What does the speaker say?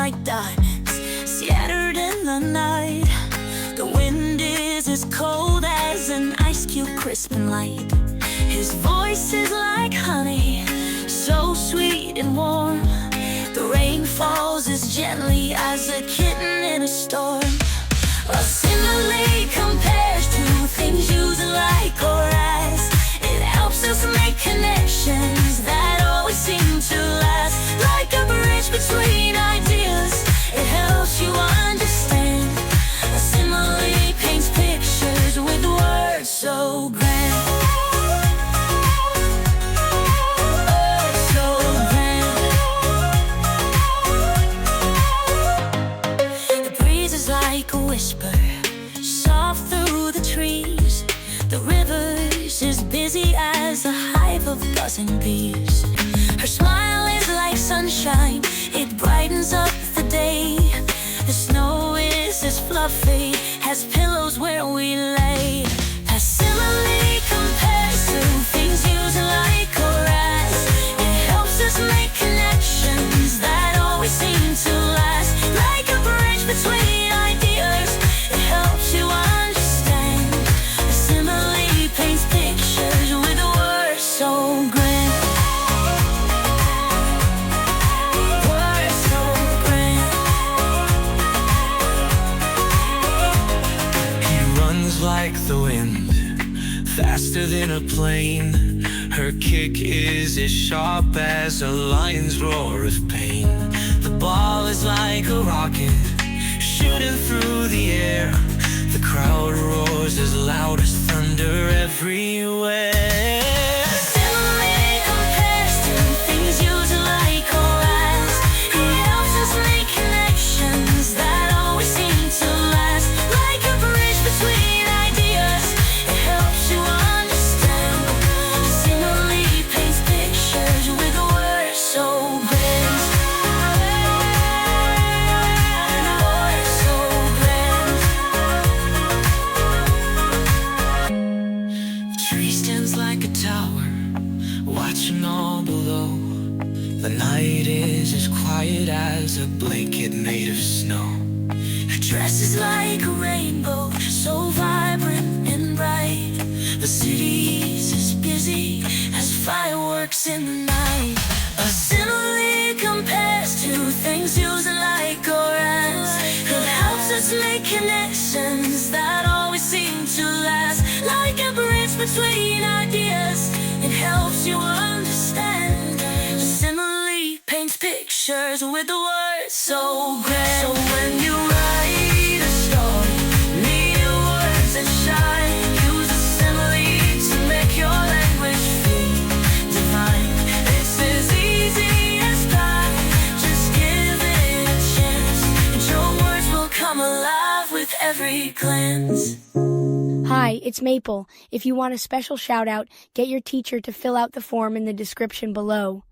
like diamonds scattered in the night. The wind is as cold as an ice cube, crisp and light. His voice is like honey, so sweet and warm. The rain falls as gently as a kitten in a storm. A simile compares two things used like or as. It helps us make connections that always seem to last. Like a bridge between ideas, it helps you understand. A simile paints pictures with words so grand. Like a whisper, soft through the trees. The river's as busy as a hive of buzzing bees. Her smile is like sunshine, it brightens up the day. The snow is as fluffy as pillows where we lay. A simile compares to things used like or as. It helps us make connections that always seem to last. Like a bridge between ideas, it helps you understand. A simile paints pictures with words so grand. Words so grand. He runs like the wind, faster than a plane. Her kick is as sharp as a lion's roar of pain. The ball is like a rocket shooting through the air. The crowd roars as loud as thunder everywhere. Simile compares to things used like or as. It helps us make connections that always seem to last. Like a bridge between ideas, it helps you understand. Simile paints pictures with words so grand. Words so grand. Tree stands like a tower, watching all below. The night is as quiet as a blanket made of snow. Her dress is like a rainbow, so vibrant and bright. The city's as busy as fireworks in the night. A simile compares to things used like or as. It helps us make connections that always seem to last. Like a bridge between ideas, it helps you understand. A simile paints pictures with the words so grand. So when you write a story, need words that shine. Use a simile to make your language feel divine. It's as easy as that, just give it a chance, and your words will come alive with every glance. Hi, it's Maple. If you want a special shout out, get your teacher to fill out the form in the description below.